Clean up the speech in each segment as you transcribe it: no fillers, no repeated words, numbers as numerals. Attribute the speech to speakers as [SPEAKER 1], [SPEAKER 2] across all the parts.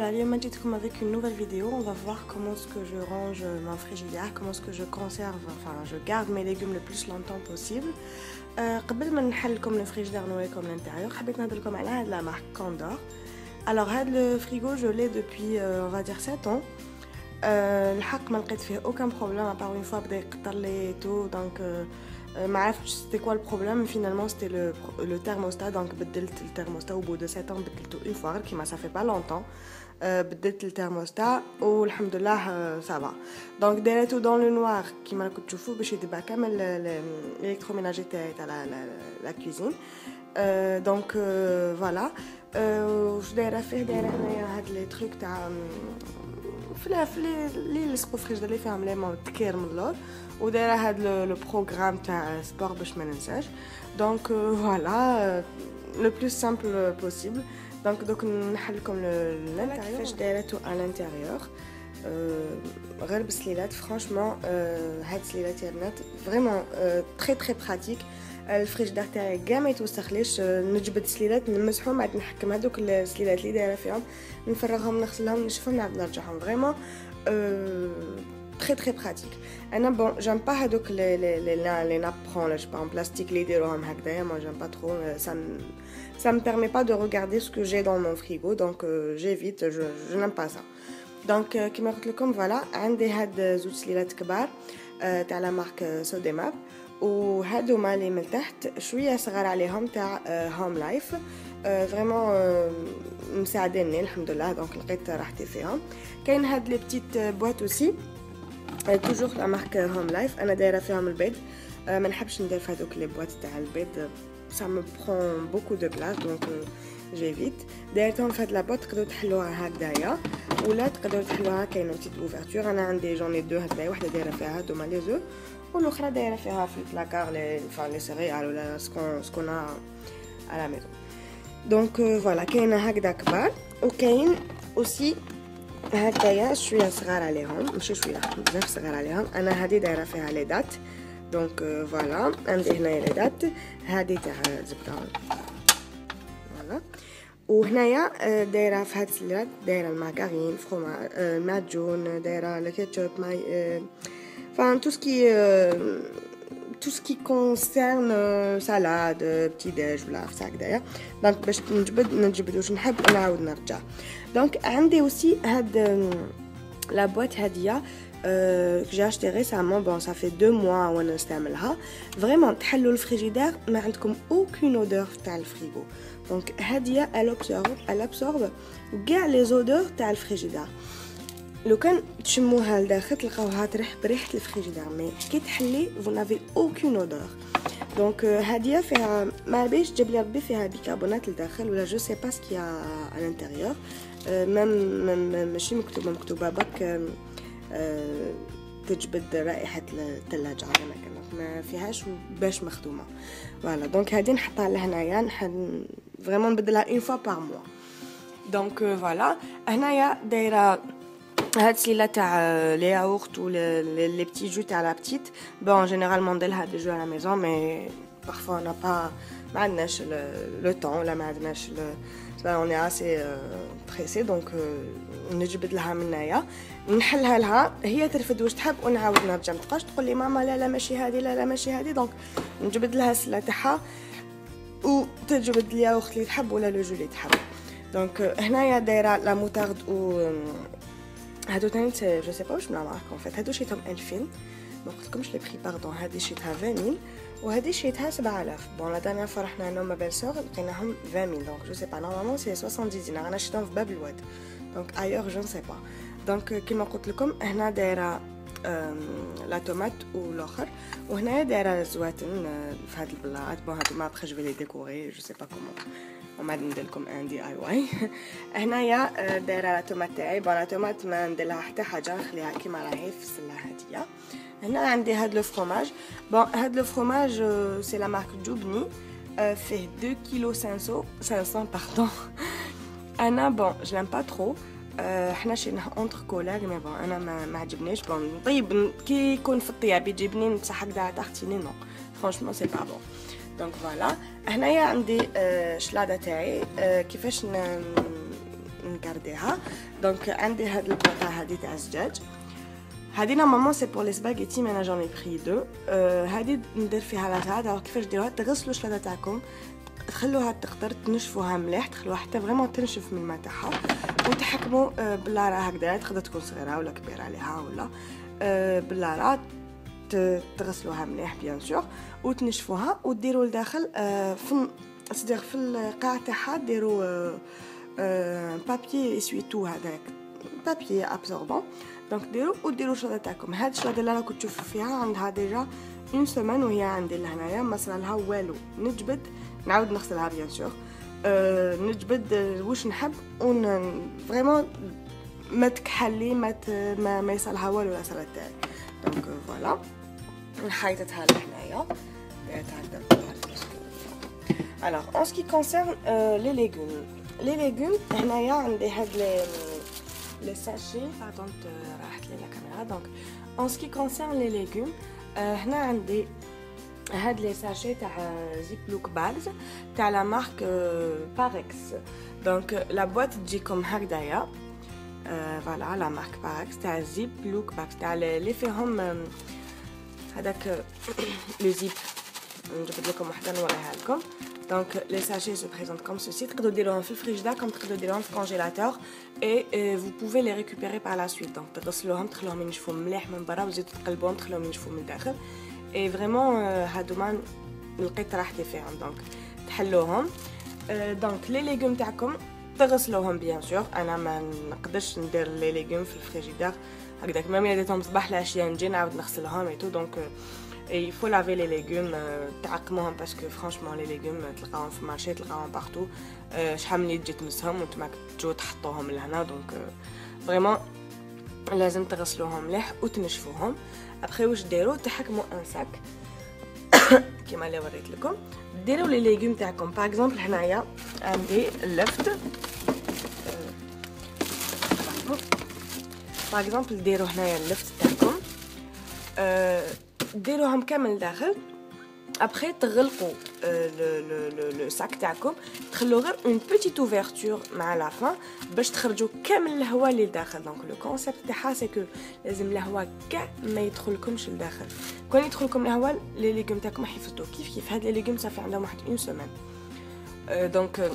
[SPEAKER 1] Voilà, اليوم جيتكم avec une nouvelle vidéo. On va voir comment est-ce que je range mon frigidaire, comment est-ce que je conserve, enfin je garde mes légumes le plus longtemps possible. قبل ما نحل لكم le frigidaire Noé comme l'intérieur, حبيت نهضر لكم على هاد la marque Candor. Alors هاد le frigo je l'ai depuis on va dire 7 ans. الحق ما لقيت فيه aucun problème à part une fois بدا يقطر لي tout donc ما عرفتش c'était quoi le problème. Finalement c'était le thermostat, donc بدلت le thermostat au bout de 7 ans بدلته une fois كيما ça fait pas longtemps. بدلت الترموستات والحمد لله ça va. donc دايرته dans le noir كيما راكم تشوفوا باش يدبع كامل الالكتروميناجي تاعي تاع لا كوزين. donc voilà. واش دايره فيه دايره هنايا هاد لي تروك تاع اللي لصقوا في الفريجدار اللي فيهم ليمون تكير من اللور، ودايره هاد لو بروغرام تاع سبور باش ما ننساش. donc voilà le plus simple possible. donc نحل لكم l'intérieur كيفاش دايرته à l'intérieur. غير بسليلات فرانشمون هاد السليلات يا بنات فريمون تري تري براتيك. الفريجدار تاعي كاع ما يتوسخليش، نجبد السليلات نمسحهم عاد نحكم هذوك السليلات اللي دايره فيهم نفرغهم نغسلهم نشفهم نعاود نرجعهم فريمون très très pratique. انا bon j'aime pas هذوك les nappes branches en plastique اللي يديروهم هكذايا. moi j'aime pas trop ça me permet pas de regarder ce que j'ai dans mon frigo, donc j'évite, je n'aime pas ça. donc كما قلت لكم voilà عندي هاد زوج سليلات كبار تاع لا مارك سوديماب، وهادوما اللي من تحت شويه صغار عليهم تاع هوم لايف. فريمون مساعديني الحمد لله، دونك لقيت راحتي فيهم. كاين هاد لي بتيت بواط اوسي توجور لا مارك هوم لايف، انا دايره فيهم البيض. ما نحبش ندير في هذوك لي بواط تاع البيض، ça me prend beaucoup de place, donc j'évite. دايرتهم في هاد لا بوط تقدروا تحلوها هكذايا ولا تقدروا تحلوها كاينه بتيت اوفرتور. انا عندي جوني دو هكذايا، وحده دايره فيها هادوما لي زو والاخرى دايره فيها في البلاكار لي سيريال ولا سكون على لا ميزون. دونك فوالا كاينه هكذا كبار، وكاين اوسي هكذايا شويه صغار عليهم، ماشي شويه بزاف صغار عليهم. انا هذه دايره فيها لي دات، دونك فوالا عندي هنايا لي دات هذه تاع الزبده فوالا. وهنايا دايره في هاد السلات دايره المارغرين فروماج معجون، دايره الكاتشوب ماي enfin tout ce qui concerne salade petit déj ولا في هكذايا. دونك باش نجبد واش نحب ونعاود نرجع. دونك عندي اوسي هاد لا بواط هاديه que j'ai acheté récemment. bon ça fait 2 mois وانا نستعملها. فريمون تحلوا الفريجيدير ما عندكم aucune odeur تاع الفريغو. دونك هاديه elle absorbe كاع لي زودور تاع الفريجيدير. لو كان تشموها لداخل تلقاوها تريح بريحه الفريجيدير، مي كي تحلي vous n'avez aucune odeur. دونك هاديه فيها ما بيش جاب لي ربي فيها بيكربونات لداخل ولا جو سي با سكي à l'intérieur. ميم ماشي مكتوبه بك تجبد رائحه الثلاجه على ما فيهاش باش مخدومه. فوالا دونك هادي نحطها لهنايا فريمون نبدلها اون فوا بار موا. دونك فوالا هنايا دايره هاد سليله تاع لي ياغورت و لي بتي جو تاع لا بتيت. بون جينيرالمون ندير هاد جو على لا ميزون، مي parfois on n'a pas ما عندناش لو طون ولا ما عندناش on est assez pressé. donc نجبد لها من هنايا نحلها لها، هي ترفد واش تحب ونعاود نرجع. ما تبقاش تقول لي ماما لا ماشي هذه لا ماشي هذه. دونك نجبد لها السله تاعها وتجبد لي اخت اللي تحب ولا لو جو اللي تحب. دونك هنايا دايره لا موتارد و هادو تاني جو سي با واش من مارك ان فيت. هادو شيتهم 2000، ما قلتلكمش لي بري باردون. هذه شيتها 20000 وهذه شيتها 7000. بون لا دانيير فوا رحنا انا وما بيرسور لقيناهم 20000. دونك جو سي با نورمالمون سي 70 دينار. انا شيتهم في باب الواد، دونك ايور جو سي با. دونك كيما قلت لكم هنا دايره لا طوماط والاخر، وهنايا دايره زواتن في هاد البلاط. بون هادو ما بخي جو لي ديكوري جو سي با كومون وما ندير لكم ان دي اي واي. هنايا دايره لا طوماط تاعي. بون لا طوماط ما ندير لها حتى حاجه نخليها كيما راهي في السله هاديه. هنا عندي هاد لو فروماج. بون هاد لو فروماج سي لا مارك جوبني، فيه 2 كيلو 500 باردون. انا بون جو لام با ترو، حنا شريناه اونتر كولاج، مي بون انا ما عجبنيش. بون طيب كي يكون في الطياب يجيبني بصح هكذا تحتيني نو فرانشمون سي با بون. دونك فوالا هنايا عندي شلاده تاعي كيفاش نكارديها. دونك عندي هاد البواطه هادي تاع الزجاج. هادي نورمالمون سي بور لي سباغيتي مي انا جون اي بري دو. هادي ندير فيها لا سالاد. alors كيفاش ديروها؟ تغسلوا الشلاضه تاعكم، تخلوها تقطر، تنشفوها مليح، تخلوها حتى فريمون تنشف من الماء تاعها، وتحكموا باللارا هكذا، تقدر تكون صغيره ولا كبيره عليها ولا باللارا، تغسلوها مليح بيان سور وتنشفوها وديروا لداخل في القاع تاعها ديروا بابي اسويتو هذاك بابي ابسوربون. دونك ديروا الشلاضه تاعكم. هاد الشلاضه اللي راكم تشوفوا فيها عندها ديجا اون سيمين وهي عندي لهنايا ما صرالها والو. نجبد نعاود نغسلها بيان سور، نجبد واش نحب فريمون ما تكحلي ما يصلها والو لا سالاد تاعي. دونك فوالا نحيدتها لهنايا درتها. alors en ce qui concerne les légumes هنايا عندي هاد les sachets. pardon راحت لي لا كاميرا. donc en ce qui concerne les légumes هنا عندي هاد لي ساشي تاع زيبلوك باغز تاع لا مارك باركس. دونك لا بواط تجيكم هكذايا فوالا لا مارك باركس تاع زيبلوك باغز تاع لي فيهم هذاك لو زيب. نجبد لكم وحده نوريها لكم. دونك لي ساشي se présentent comme ceci. تقدروا ديروهم في الفريجدا كم تقدروا ديروهم في كونجيلاتور et vous pouvez les récupérer par la suite. دونك تغسلوهم تخلوهم ينشفوا مليح من برا وزيدوا تقلبوهم تخلوهم ينشفوا من الداخل. اي فريمون هادوما لقيت راحتي فيهم. دونك تحلوهم. دونك لي ليغوم تاعكم تغسلوهم بيان سور. انا ما نقدرش ندير لي ليغوم في الفريجيدير هكذاك ميم الا درتهم صباح العشيه نجي نعاود نغسلهم اي تو. دونك il faut laver les légumes تعقموهم باسكو فرانشمون لي ليغوم تلقاهم في المارشي تلقاهم بارتو. شحال من تجي تمسهم وانتما تجوا تحطوهم لهنا. دونك فريمون لازم تغسلوهم مليح وتنشفوهم. ابخي واش ديروا؟ تحكموا ان ساك كيما اللي وريت لكم. ديروا لي ليغوم تاعكم باغ اكزومبل هنايا عندي اللفت باغ اكزومبل ديروا هنايا اللفت تاعكم ديروهم كامل داخل. ابخي تغلقوا لو ساك تاعكم تخلوا غير اون بيتيت اوفرتور مع لا فان باش تخرجوا كامل الهواء اللي داخل. دونك لو كونسيبت تاعها سي كو لازم الهواء كاع ما يدخلكمش لداخل. كون يدخلكم الهواء لي ليغوم تاعكم يحفظوا كيف هاد لي ليغوم صافي عندهم واحد اون سيمين. دونك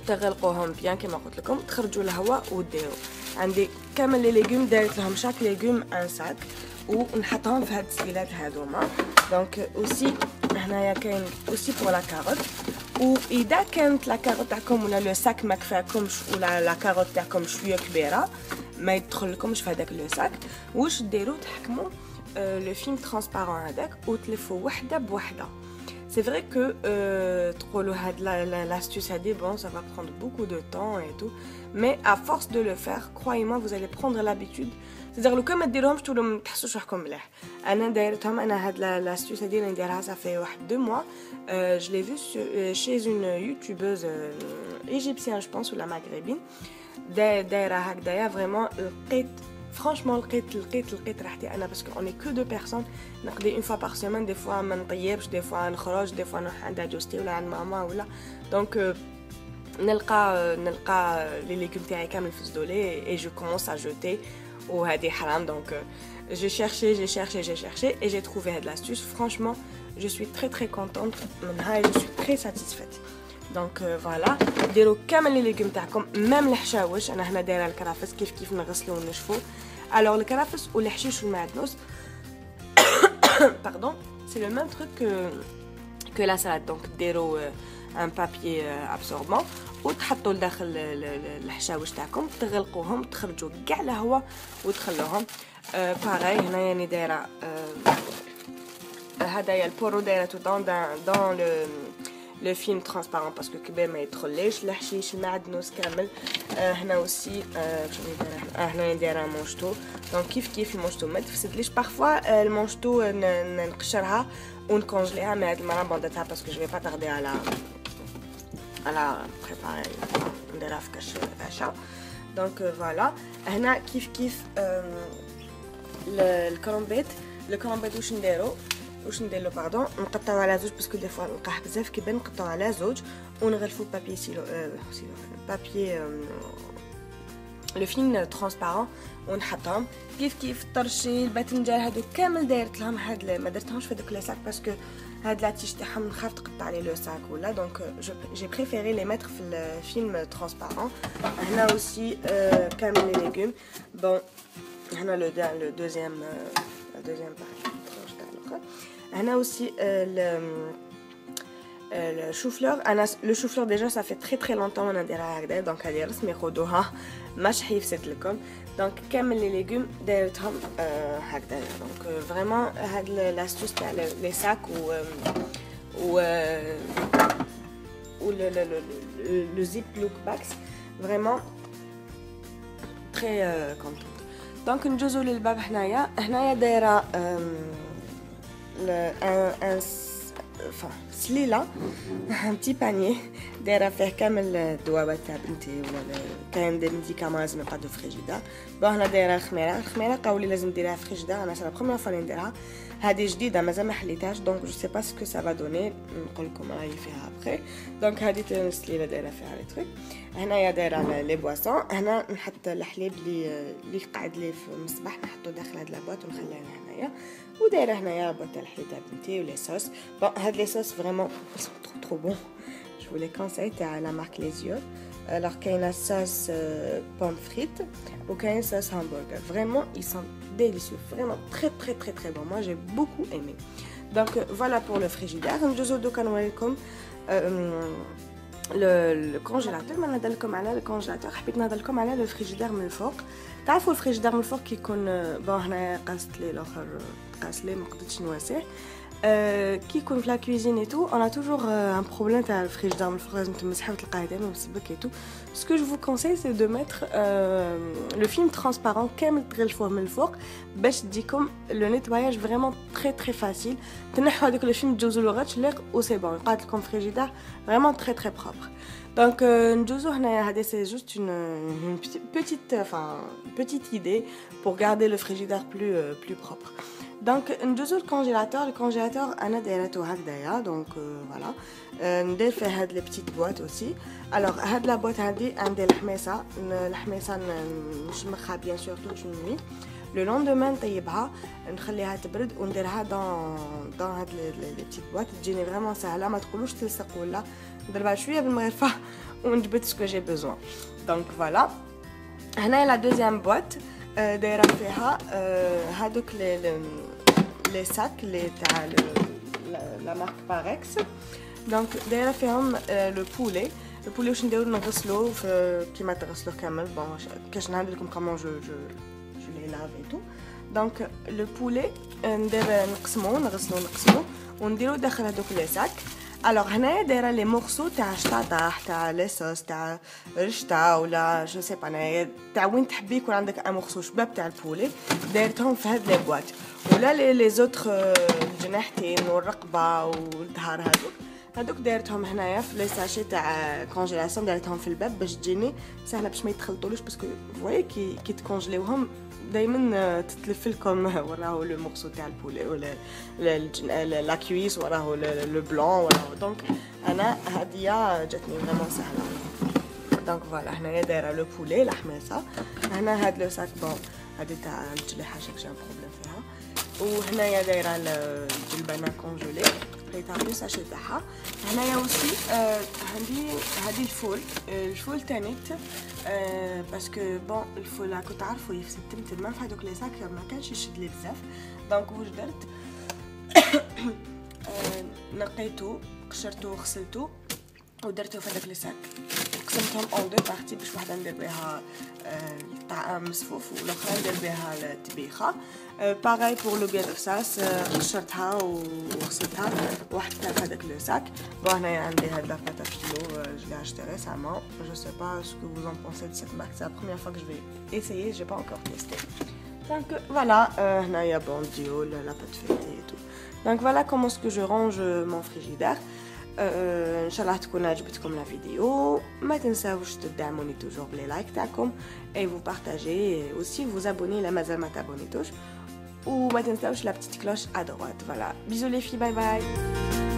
[SPEAKER 1] تغلقوهم بيان كما قلت لكم تخرجوا الهواء وديروا. عندي كامل لي ليغوم دايرت لهم شاك ليغوم ان ساك ونحطهم في هاد السبيلات هادوما. دونك اوسي هنايا كاين اوسي بور لا كاروت. واذا كانت لا كاروت تاعكم ولا لو ساك ما كفاكمش ولا لا كاروت تاعكم شويه كبيره ما يدخلكمش في هذاك لو ساك، واش ديروا؟ تحكموا لو فيلم ترانسبارون هذاك وتلفوا وحده بوحده. C'est vrai que l'astuce a dit bon ça va prendre beaucoup de temps et tout, mais à force de le faire, croyez-moi vous allez prendre l'habitude. C'est-à-dire لو كان ما ديروهمش تولوا ما تحسوش روحكم مليح. انا دايرتهم انا هاد لاستوس هادي نديرها صافي واحد 2 mois. Je l'ai vu chez une youtubeuse égyptienne je pense ولا مغربين دايره هكذايا فريمون. لقيت فرانشمون لقيت راحتي انا باسكو اوني كو دو بيرسون. نقضي اون فوا بار سيمين دي فوا ما نطيبش دي فوا نخرج دي فوا نروح عند جوستي ولا عند ماما ولا. دونك نلقى لي ليغوم تاعي كامل فسدولي اي جو كومونس ا جوتي وهذه حرام. دونك j'ai cherché et j'ai trouvé cette astuce. Franchement je suis très contente منها et je suis très satisfaite. دونك فوالا ديروا كامل لي ليغوم تاعكم ميم الحشاوش. انا هنا دايره الكرافس كيف نغسلو ونشفو. الوغ الكرافس والحشيش والمعدنوس pardon c'est le même truc que la salade. donc ديروا un papier absorbant وتحطوا لداخل الحشاوش تاعكم تغلقوهم تخرجوا كاع الهواء وتخلوهم باراي. هنا يعني دايره هدايا البورو دايرته دون لو فيلم ترانسبارون باسكو كبير ما يدخليش. الحشيش المعدنوس كامل هنا اوسي هنا دايره مونشتو. دونك كيف المونشتو ما تفسدليش. بارفوا المونشتو نقشرها ونكونجليها مي هاد المره بوندتها باسكو جو في با تاردي على بريباري نديرها في كاش العشاء. دونك فوالا هنا كيف الكرومبيت واش نديرو؟ واش ندير له باردون نقطعو على زوج باسكو دي فوا نلقاه بزاف كيبان نقطعو على زوج ونغلفو بابي سيلو بابي لو فين ترانسبارون ونحطهم كيف الطرشي الباذنجان هادو كامل دايرت لهم هاد ما درتهمش في دوك لي ساك باسكو هاد لاتيش تاعهم نخاف تقطع لي لو ساك ولا دونك جي بريفيري لي ميتر في الفيلم ترانسبارون. هنا اوسي كامل لي ليغوم بون هنا لو دوزيام بارتي تاع هنا اوسي le chou-fleur, le chou-fleur déjà ça fait très longtemps on a دايرها هكذا دونك هذه رسمي خذوها ماشي حيفسد لكم دونك كامل لي ليغوم دايرتهم هكذا دونك فريمون هاد لاستوس تاع لي ساك و le zip look bags vraiment très contente. دونك نجوزو للباب هنايا دايره سليله ان بتي باني دايره فيه كامل الدوابات تاع بنتي ولا كاين دي ميديكامون لازم يبقى دو فريجيدا. بون هنا دايره الخميره قاولي لازم ديرها في فريجيدا انا سا لا بروميير فوا نديرها هذه جديده مازال ما حليتهاش دونك جو سي با سكو سا فا دوني نقول لكم راهي فيها ابري. دونك هذه السليله دايره فيها لي تروك. هنايا دايره لي بواسون هنا نحط الحليب اللي قاعد لي في المصباح نحطو داخل هاد لابواط ونخليها هنايا ودايره هنايا بوط تاع الحليب تاع بنتي ولي صوص. بون هاد لي صوص فريمون سون ترو بون جو لي كونساي تاع لا مارك ليزيو. alors كاينه صوص بوم فريت وكاين صوص همبرجر فريمون ils sont délicieux vraiment très bon moi j'ai beaucoup aimé. donc voilà pour le frigidaire. ندوزو دوكا نوريكم le congélateur. ما نهضرلكم على الكونجيلاتور حبيت نهضرلكم على لو فريجيدير من الفوق. تعرفوا الفريجيدير من الفوق كيكون بون هنايا قاست لي الاخر تقاس لي ما قدرتش نواسيه كي يكون في لا كوزين اي تو انا توجور ان بروبليم تاع الفريجيدير من الفوق لازم تمسحيه وتلقاه دائما مسبك اي تو. سكو جو فو كونساي سي دو ميتر لو فيلم ترانسبارون كامل تغلفوه من الفوق باش تجيكم لو نيتواياج فريمون تري فاسيل. تنحوا هذاك لو فيلم تجوزوا له غير تشليق و سي بون يقعد لكم فريجيدير فريمون تري بروبر. Donc نجوزو هنايا هذا c'est juste une petite idée pour garder le frigidaire plus propre. Donc ندوزو الكونجيلاتور انا دايرته هكذايا دونك فوالا ندير فيه هاد لي بتيت بواط اوسي. الوغ هاد لا بواط هادي عندي الحميصه نشمخها بيان سور توت نوي لو لوندومان نطيبها نخليها تبرد ونديرها دون هاد لي بتيت بواط تجيني فريمون سهله ما تقولوش تلصق ولا نديرها شويه بالمغرفه ونجبد سكو جي بيزوان. دونك فوالا هنايا لا دوزيام بواط دايره فيها هادوك لي ساك لي تاع لا مارك باركس. دونك دايره فيهم لو بولي واش نديرو نغسلوه كيما تغسلوه كامل بون كاش نعمل لكم كومون جو لي لاف اي تو. دونك لو بولي نقسمو نغسلو ونديرو داخل هذوك لي ساك. الوغ هنايا دايره لي مورسو تاع شطاطاح تاع لي صوص تاع رشتا ولا جو سي با انايا تاع وين تحبي يكون عندك ان مورسو شباب تاع البولي دايرتهم في هاد لي بواط ولا لي زوتر الجناحتين والرقبه والظهر هادوك دايرتهم هنايا في لي ساشي تاع كونجيلاسيون دايرتهم في الباب باش تجيني سهله باش ما يتخلطولوش باسكو فوايي كي تكونجليوهم دائما تتلف لكم وراه لو مورسو تاع البولي ولا لا كويس وراه لو بلون وراه. دونك انا هاديه جاتني فريمون سهله. دونك فوالا هنايا دايره لو بولي الحميصه. هنا هاد لو ساك بون هادي تاع الجليحه شاك جا بروبليم فيها. وهنايا دايره الجلبانه كونجولي حطيتها في ساشي تاعها. هنايا اوسي هادي الفول تانيت باسكو بون الفول راكو تعرفوا يفسد تمتد ما في هذوك لي ساك ما كانش يشد لي بزاف. دونك واش درت نقيتو قشرتو وغسلتو ودرتو في هذاك لي ساك قسمتهم اون دو بارتي باش وحده ندير بها الطعام مسفوف والاخرى ندير بها الطبيخه. باغاي بور لو بيض رصاص قشرتها وغسلتها وحطيتها في هذاك لو ساك. بون هنايا عندي هاد لا باتات كيلو je l'ai acheté récemment. Je sais pas ce que vous en pensez de cette marque, c'est la première fois que je vais essayer, j'ai pas encore testé. Donc voilà, هنايا bon dio la pâte feuilletée et tout. Donc voilà comment est-ce que je range mon frigidaire. ان شاء الله تكون عجبتكم لا فيديو. ما تنساوش تدعموني توجور بلي لايك تاعكم et vous partagez et aussi vous abonner لا مازال ما تابونيتوش وما تنساوش la petite cloche à droite. Voilà, bisous les filles, bye bye.